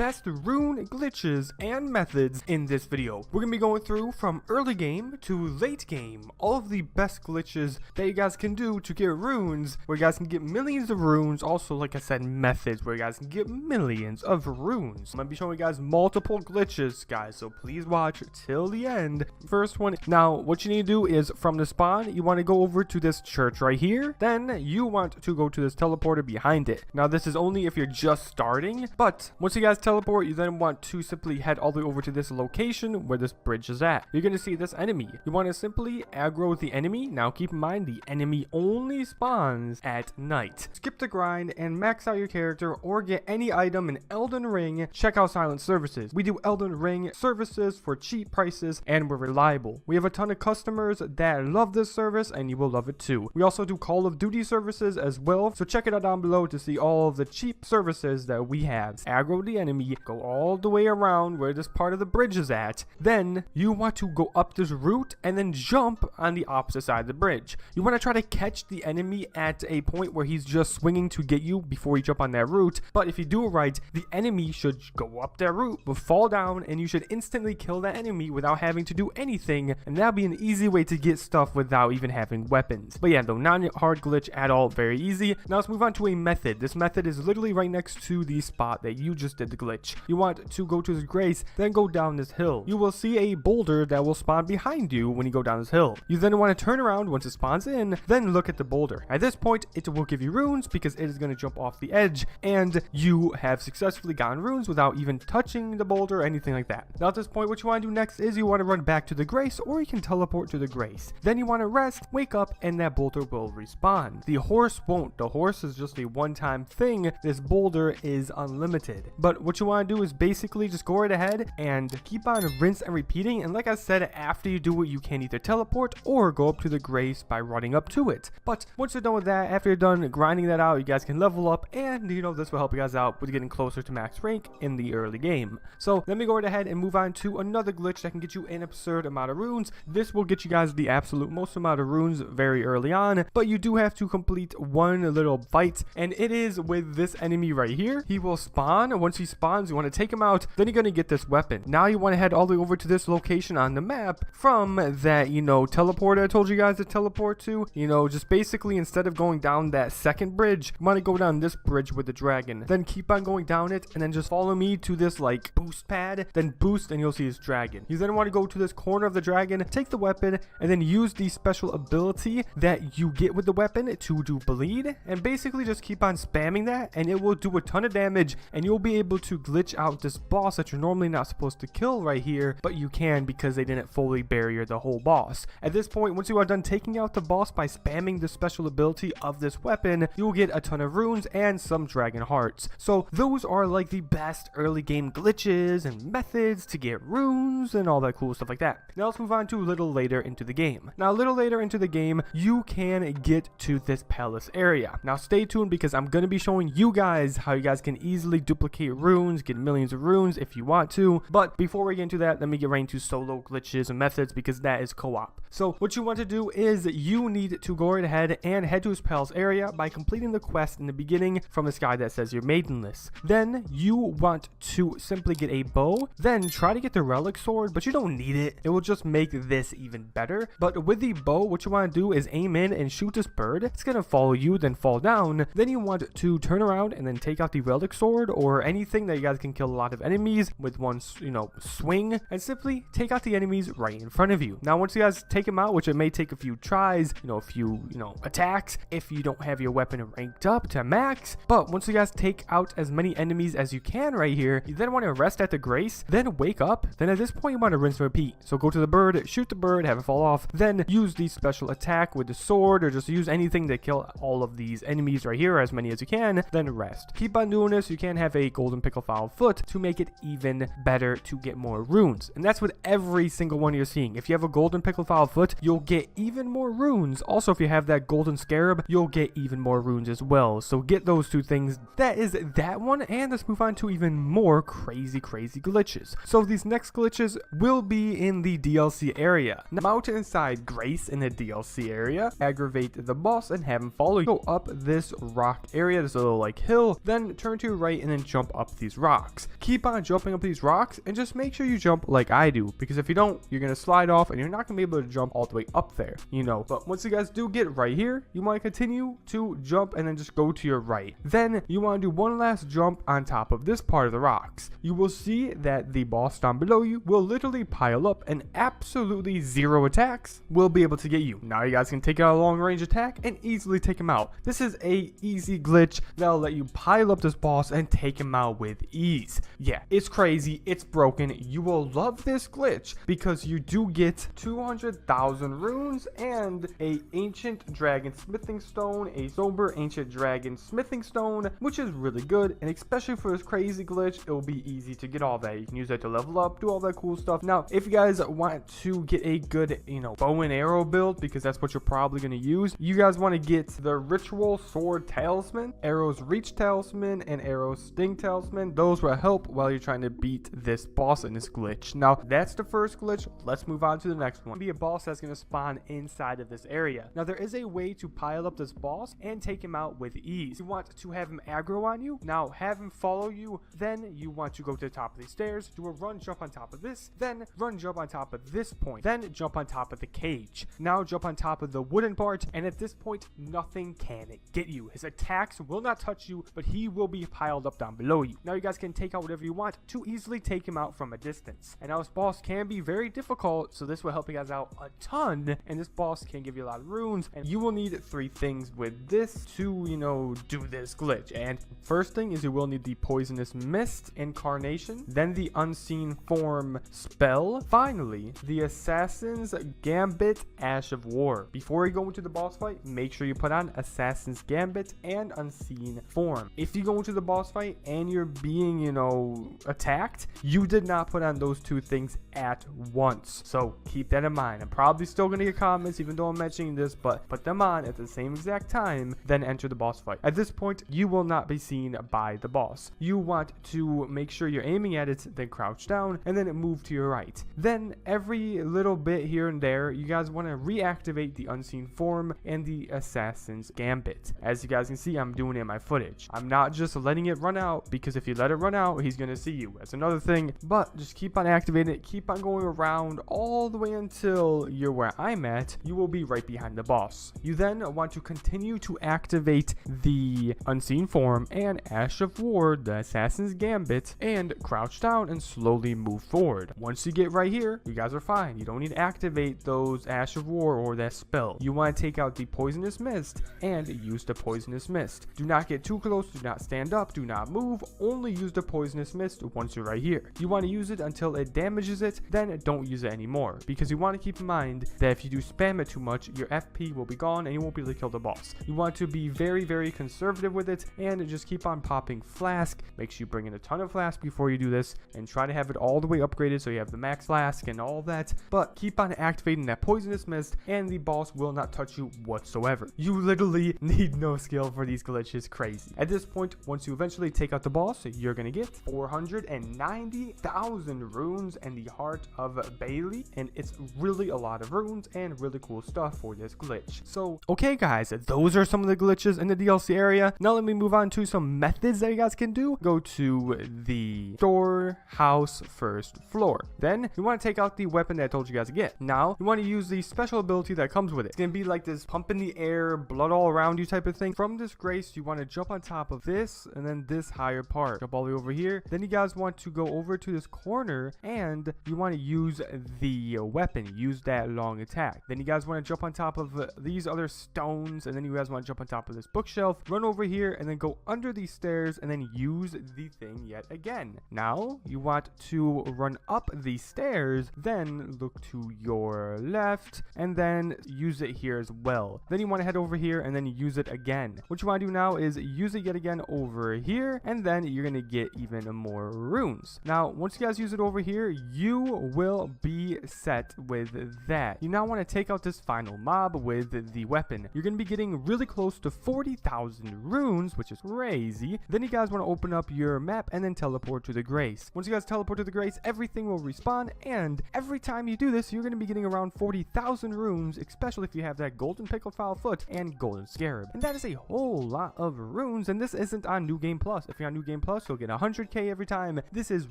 best rune glitches and methods in this video. We're gonna be going through from early game to late game, all of the best glitches that you guys can do to get runes, where you guys can get millions of runes. Also, like I said, methods where you guys can get millions of runes. I'm gonna be showing you guys multiple glitches, guys, so please watch till the end. First one, now what you need to do is from the spawn, you want to go over to this church right here. Then you want to go to this teleporter behind it. Now this is only if you're just starting, but once you guys teleport, you then want to simply head all the way over to this location where this bridge is at. You're gonna see this enemy. You want to simply aggro the enemy. Now keep in mind, the enemy only spawns at night. Skip the grind and max out your character or get any item in Elden Ring. Check out Silent Services. We do Elden Ring services for cheap prices and we're reliable. We have a ton of customers that love this service and you will love it too. We also do Call of Duty services as well, so check it out down below to see all of the cheap services that we have. Aggro the enemy, go all the way around where this part of the bridge is at. Then you want to go up this route and then jump on the opposite side of the bridge. You want to try to catch the enemy at a point where he's just swinging to get you before you jump on that route. But if you do it right, the enemy should go up that route but fall down and you should instantly kill that enemy without having to do anything, and that'll be an easy way to get stuff without even having weapons. But yeah, though, not a hard glitch at all, very easy. Now let's move on to a method. This method is literally right next to the spot that you just did the glitch. You want to go to this grace, then go down this hill. You will see a boulder that will spawn behind you when you go down this hill. You then want to turn around once it spawns in, then look at the boulder. At this point, it will give you runes because it is going to jump off the edge, and you have successfully gotten runes without even touching the boulder or anything like that. Now at this point, what you want to do next is you want to run back to the grace, or you can teleport to the grace. Then you want to rest, wake up, and that boulder will respawn. The horse won't. The horse is just a one-time thing. This boulder is unlimited. But what you want to do is basically just go right ahead and keep on rinse and repeating. And like I said, after you do it, you can either teleport or go up to the grace by running up to it. But once you're done with that, after you're done grinding that out, you guys can level up, and this will help you guys out with getting closer to max rank in the early game. So let me go right ahead and move on to another glitch that can get you an absurd amount of runes. This will get you guys the absolute most amount of runes very early on, but you do have to complete one little fight, and it is with this enemy right here. He will spawn. Once he spawns, you want to take him out, then you're going to get this weapon. Now you want to head all the way over to this location on the map from that teleporter I told you guys to teleport to. Just basically, instead of going down that second bridge, you want to go down this bridge with the dragon, then keep on going down it, and then just follow me to this like boost pad, then boost, and you'll see this dragon. You then want to go to this corner of the dragon, take the weapon, and then use the special ability that you get with the weapon to do bleed, and basically just keep on spamming that, and it will do a ton of damage, and you'll be able to glitch out this boss that you're normally not supposed to kill right here, but you can because they didn't fully barrier the whole boss. At this point, once you are done taking out the boss by spamming the special ability of this weapon, you will get a ton of runes and some dragon hearts. So those are like the best early game glitches and methods to get runes and all that cool stuff like that. Now let's move on to a little later into the game. Now a little later into the game, you can get to this palace area. Now stay tuned because I'm going to be showing you guys how you guys can easily duplicate runes, get millions of runes if you want to. But before we get into that, let me get right into solo glitches and methods because that is co-op. So what you want to do is you need to go right ahead and head to his palace area by completing the quest in the beginning from this guy that says you're maidenless. Then you want to simply get a bow, then try to get the relic sword, but you don't need it. It will just make this even better. But with the bow, what you want to do is aim in and shoot this bird. It's gonna follow you, then fall down. Then you want to turn around and then take out the relic sword or anything that you guys can kill a lot of enemies with one swing, and simply take out the enemies right in front of you. Now once you guys take them out, which it may take a few tries, a few attacks if you don't have your weapon ranked up to max, but once you guys take out as many enemies as you can right here, you then want to rest at the grace, then wake up. Then at this point you want to rinse and repeat. So go to the bird, shoot the bird, have it fall off, then use the special attack with the sword, or just use anything to kill all of these enemies right here, as many as you can, then rest. Keep on doing this. You can have a golden pickle fowl foot to make it even better to get more runes, and that's with every single one you're seeing. If you have a golden pickle fowl foot, you'll get even more runes. Also, if you have that golden scarab, you'll get even more runes as well. So get those two things. That is that one, and let's move on to even more crazy glitches. So these next glitches will be in the DLC area. Now, out inside Grace in the DLC area, aggravate the boss and have him follow you. Go up this rock area, this little like hill, then turn to your right and then jump up these these rocks. Keep on jumping up these rocks and just make sure you jump like I do, because if you don't, you're gonna slide off and you're not gonna be able to jump all the way up there, you know. But once you guys do get right here, you want to continue to jump and then just go to your right. Then you want to do one last jump on top of this part of the rocks. You will see that the boss down below you will literally pile up, and absolutely zero attacks will be able to get you. Now you guys can take out a long range attack and easily take him out. This is a easy glitch that'll let you pile up this boss and take him out with ease. Yeah, it's crazy, it's broken. You will love this glitch because you do get 200,000 runes and a ancient dragon smithing stone, a sober ancient dragon smithing stone, which is really good. And especially for this crazy glitch, it will be easy to get all that. You can use that to level up, do all that cool stuff. Now if you guys want to get a good, you know, bow and arrow build, because that's what you're probably going to use, you guys want to get the ritual sword talisman, arrows reach talisman, and arrows sting talisman. Those will help while you're trying to beat this boss in this glitch. Now that's the first glitch. Let's move on to the next one. Be a boss that's going to spawn inside of this area. Now there is a way to pile up this boss and take him out with ease. You want to have him aggro on you, now have him follow you, then you want to go to the top of these stairs, do a run jump on top of this, then run jump on top of this point, then jump on top of the cage, now jump on top of the wooden part, and at this point nothing can get you. His attacks will not touch you, but he will be piled up down below you. Now you guys can take out whatever you want to easily take him out from a distance. And now this boss can be very difficult, so this will help you guys out a ton, and this boss can give you a lot of runes, and you will need 3 things with this to, you know, do this glitch. And first thing is you will need the poisonous mist incarnation, then the unseen form spell, finally the assassin's gambit ash of war. Before you go into the boss fight, make sure you put on assassin's gambit and unseen form. If you go into the boss fight and you're being, you know, attacked, you did not put on those 2 things at once, so keep that in mind. I'm probably still gonna get comments even though I'm mentioning this, but put them on at the same exact time, then enter the boss fight. At this point you will not be seen by the boss. You want to make sure you're aiming at it, then crouch down and then move to your right. Then every little bit here and there, you guys want to reactivate the unseen form and the assassin's gambit. As you guys can see, I'm doing it in my footage. I'm not just letting it run out, because if you let it run out, he's gonna see you. That's another thing, but just keep on activating it, keep on going around all the way until you're where I'm at. You will be right behind the boss. You then want to continue to activate the unseen form and ash of war, the assassin's gambit, and crouch down and slowly move forward. Once you get right here, you guys are fine. You don't need to activate those ash of war or that spell. You want to take out the poisonous mist and use the poisonous mist. Do not get too close, do not stand up, do not move, only use the poisonous mist once you're right here. You want to use it until it damages it, then don't use it anymore, because you want to keep in mind that if you do spam it too much, your FP will be gone and you won't be able to kill the boss. You want to be very, very conservative with it and just keep on popping flask. Make sure you bring in a ton of flask before you do this and try to have it all the way upgraded so you have the max flask and all that, but keep on activating that poisonous mist and the boss will not touch you whatsoever. You literally need no skill for these glitches. Crazy. At this point, once you eventually take out the boss, you're gonna get 490,000 runes and the heart of Bailey, and it's really a lot of runes and really cool stuff for this glitch. So okay guys, those are some of the glitches in the DLC area. Now let me move on to some methods that you guys can do. Go to the Storehouse first floor. Then you want to take out the weapon that I told you guys to get. Now you want to use the special ability that comes with it. It's gonna be like this pump in the air, blood all around you type of thing. From this grace, you want to jump on top of this and then this higher part. Jump all the way over here. Then you guys want to go over to this corner and you want to use the weapon. Use that long attack. Then you guys want to jump on top of these other stones, and then you guys want to jump on top of this bookshelf, run over here and then go under these stairs and then use the thing yet again. Now you want to run up these stairs, then look to your left and then use it here as well. Then you want to head over here and then use it again. What you want to do now is use it yet again over here, and then you're gonna get even more runes. Now once you guys use it over here, you will be set with that. You now want to take out this final mob with the weapon. You're gonna be getting really close to 40,000 runes, which is crazy. Then you guys want to open up your map and then teleport to the grace. Once you guys teleport to the grace, everything will respawn, and every time you do this, you're gonna be getting around 40,000 runes, especially if you have that golden pickled foul foot and golden scarab. And that is a whole lot of runes, and this isn't on New Game Plus. If you're on New Game Plus, plus, you'll get 100k every time. This is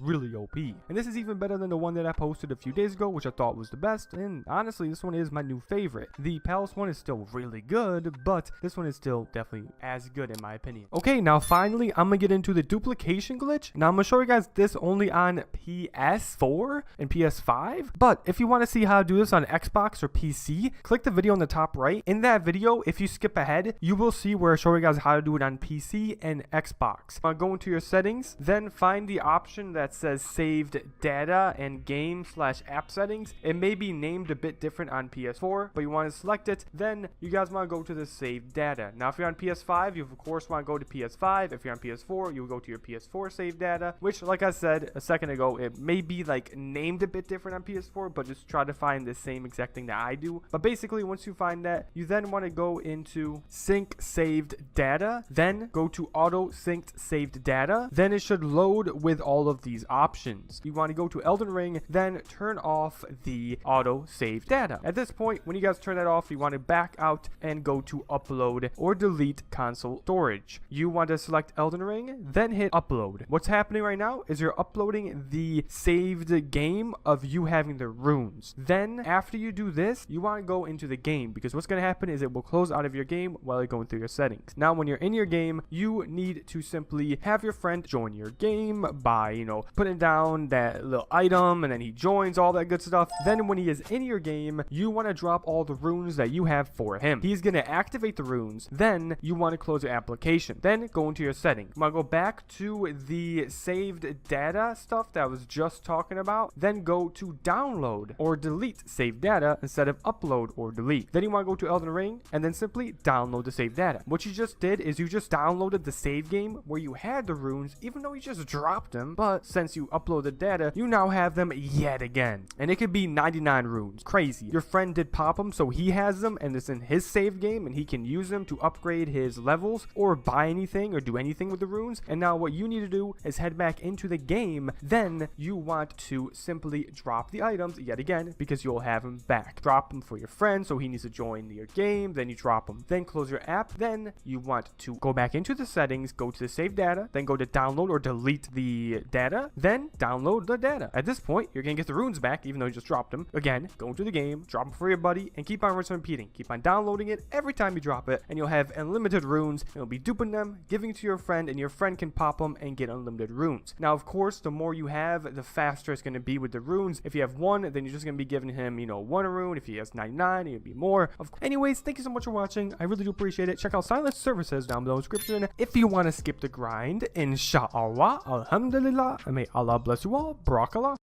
really OP. And this is even better than the one that I posted a few days ago, which I thought was the best. And honestly, this one is my new favorite. The palace one is still really good, but this one is still definitely as good in my opinion. Okay, now finally, I'm gonna get into the duplication glitch. Now I'm gonna show you guys this only on PS4 and PS5. But if you want to see how to do this on Xbox or PC, click the video on the top right. In that video, if you skip ahead, you will see where I show you guys how to do it on PC and Xbox. Go into your settings, then find the option that says saved data and game/app settings. It may be named a bit different on PS4, but you want to select it. Then you guys want to go to the saved data. Now if you're on PS5, you of course want to go to PS5. If you're on PS4, you will go to your PS4 saved data, which like I said a second ago, it may be like named a bit different on PS4, but just try to find the same exact thing that I do. But basically, once you find that, you then want to go into sync saved data, then go to auto synced saved data. Then it should load with all of these options. You want to go to Elden Ring, then turn off the auto saved data. At this point, when you guys turn that off, you want to back out and go to upload or delete console storage. You want to select Elden Ring, then hit upload. What's happening right now is you're uploading the saved game of you having the runes. Then after you do this, you want to go into the game, because what's going to happen is it will close out of your game while you're going through your settings. Now when you're in your game, you need to simply have your friend join your game by, you know, putting down that little item, and then he joins, all that good stuff. Then when he is in your game, you want to drop all the runes that you have for him. He's going to activate the runes. Then you want to close your application. Then go into your settings. You want to go back to the saved data stuff that I was just talking about. Then go to download or delete saved data instead of upload or delete. Then you want to go to Elden Ring and then simply download the saved data. What you just did is you just downloaded the save game where you had the runes, even though you just dropped them. But since you uploaded data, you now have them yet again. And it could be 99 runes. Crazy. Your friend did pop them, so he has them and it's in his save game, and he can use them to upgrade his levels or buy anything or do anything with the runes. And now what you need to do is head back into the game. Then you want to simply drop the items yet again, because you'll have them back. Drop them for your friend, so he needs to join your game. Then you drop them. Then close your app. Then you want to go back into the settings, go to the save data, then go to download or delete the data, then download the data. At this point, you're gonna get the runes back, even though you just dropped them. Again, go into the game, drop them for your buddy, and keep on repeating. Keep on downloading it every time you drop it, and you'll have unlimited runes. You'll be duping them, giving to your friend, and your friend can pop them and get unlimited runes. Now, of course, the more you have, the faster it's gonna be with the runes. If you have one, then you're just gonna be giving him, you know, one rune. If he has 99, it'll be more. Anyways, thank you so much for watching. I really do appreciate it. Check out Silence Services down below in the description if you want to skip the grind. Inshallah, alhamdulillah, and may Allah bless you all. Barakallah.